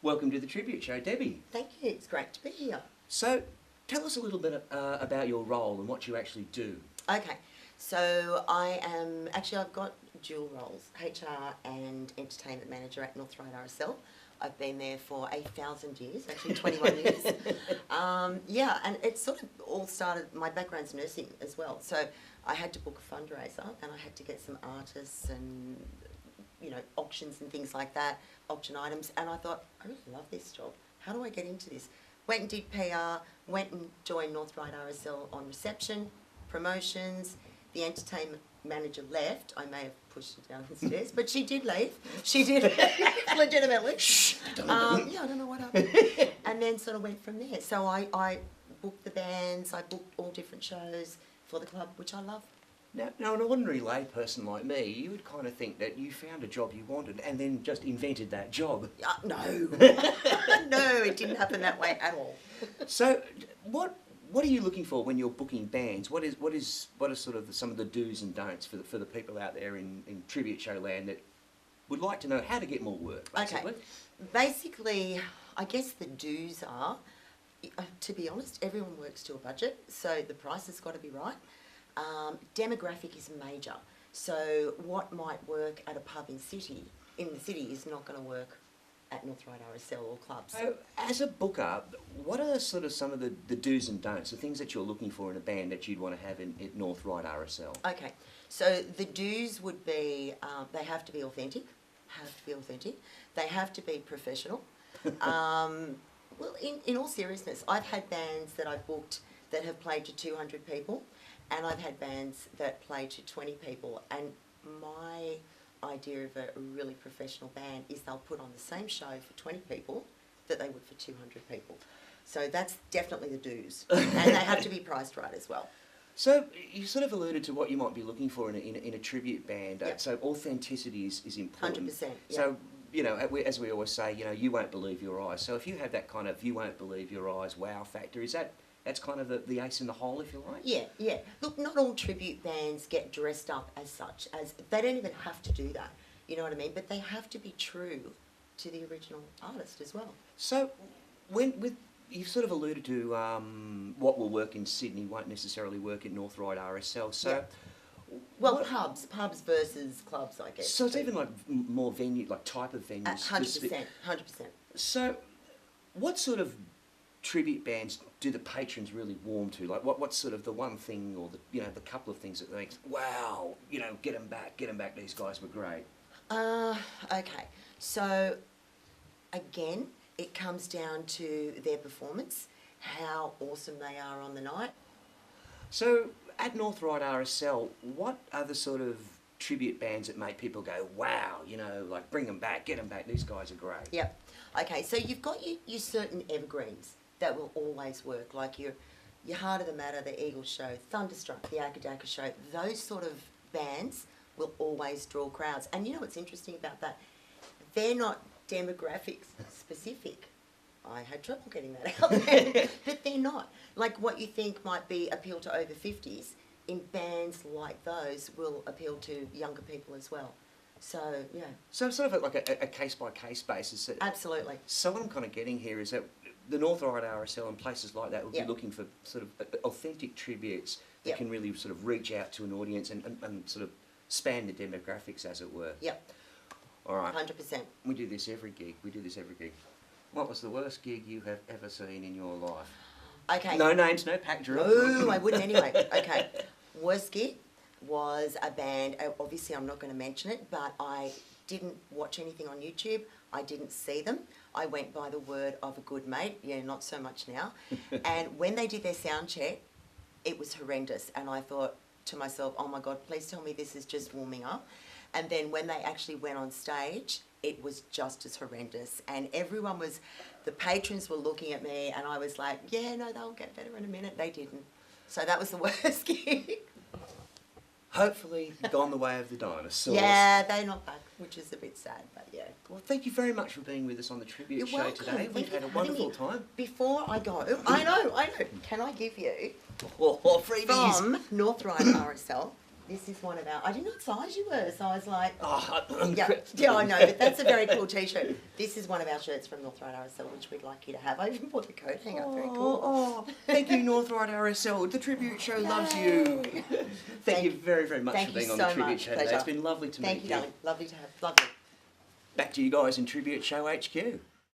Welcome to the Tribute Show, Debbie. Thank you, it's great to be here. So, tell us a little bit about your role and what you actually do. Okay, so I've got dual roles, HR and entertainment manager at North Ryde RSL. I've been there for 8,000 years, actually 21 years. And it sort of all started, my background's nursing as well, so I had to book a fundraiser and I had to get some artists and auctions and things like that, auction items, and I thought, I really love this job. How do I get into this? Went and did PR, went and joined North Ryde RSL on reception, promotions. The entertainment manager left. I may have pushed her down the stairs, but she did leave. She did, legitimately. Shh. I don't know what happened. And then sort of went from there. So I booked the bands, I booked all different shows for the club, which I love. Now, an ordinary layperson like me, you would kind of think that you found a job you wanted and then just invented that job. No. No, it didn't happen that way at all. So, what are you looking for when you're booking bands? What is sort of some of the do's and don'ts for the people out there in tribute show land that would like to know how to get more work, basically? Okay. Basically, I guess the do's are, to be honest, everyone works to a budget, so the price has got to be right. Demographic is major. So what might work at a pub in the city is not going to work at North Ryde RSL or clubs. So, as a booker, what are sort of some of the do's and don'ts, the things that you're looking for in a band that you'd want to have in North Ryde RSL? Okay, so the do's would be they have to be authentic. They have to be professional. Well, in all seriousness, I've had bands that I've booked that have played to 200 people, and I've had bands that play to 20 people, and my idea of a really professional band is they'll put on the same show for 20 people that they would for 200 people. So that's definitely the do's. And they have to be priced right as well. So you sort of alluded to what you might be looking for in a tribute band. Yep. So authenticity is important. 100%. Yep. So, as we always say, you won't believe your eyes. So if you have that kind of you won't believe your eyes wow factor, that's kind of the ace in the hole, if you like? Yeah. Look, not all tribute bands get dressed up as such. They don't even have to do that, you know what I mean? But they have to be true to the original artist as well. So, you've sort of alluded to what will work in Sydney won't necessarily work in North Ryde RSL. So, yeah. Well, pubs versus clubs, I guess. So it's even like more venue, like type of venues. 100%. So, what sort of tribute bands do the patrons really warm to? Like, what's sort of the one thing or the couple of things that makes, wow, get them back, these guys were great? Okay. So, again, it comes down to their performance, how awesome they are on the night. So, at North Ryde RSL, what are the sort of tribute bands that make people go, wow, like bring them back, get them back, these guys are great? Yep. Okay, so you've got your certain evergreens that will always work, like your Heart of the Matter, the Eagles Show, Thunderstruck, the Akadaka Show. Those sort of bands will always draw crowds. And you know what's interesting about that? They're not demographics specific. I had trouble getting that out there, but they're not. Like what you think might be appeal to over 50s, in bands like those will appeal to younger people as well. So, yeah. So sort of like a case-by-case basis. Absolutely. So what I'm kind of getting here is that the North Ryde RSL and places like that will be looking for sort of authentic tributes that can really sort of reach out to an audience and sort of span the demographics, as it were. Yep. All right. 100%. We do this every gig. What was the worst gig you have ever seen in your life? Okay. No names, no pack drill. No, I wouldn't anyway. Okay. Worst gig was a band, obviously I'm not going to mention it, but I didn't watch anything on YouTube. I didn't see them. I went by the word of a good mate. Yeah, not so much now. And when they did their sound check, it was horrendous. And I thought to myself, oh my God, please tell me this is just warming up. And then when they actually went on stage, it was just as horrendous. And the patrons were looking at me and I was like, yeah, no, they'll get better in a minute. They didn't. So that was the worst gig. Hopefully gone the way of the dinosaurs. Yeah, they're not back, which is a bit sad, but yeah. Well, thank you very much for being with us on the Tribute Show today. We've had a wonderful time. Before I go, I know. Can I give you freebies from North Ryde RSL? this is one of our. I didn't know what size you were, so I was like, Oh, yeah, I know, but that's a very cool T-shirt. This is one of our shirts from North Ryde RSL, which we'd like you to have. I even bought the coat hanger. Very cool. Oh, thank you, North Ryde RSL. The Tribute Show loves you. Thank you very, very much for being on the Tribute Show today. It's been lovely to meet you. Thank you, darling. Lovely to have. Lovely. Back to you guys in Tribute Show HQ.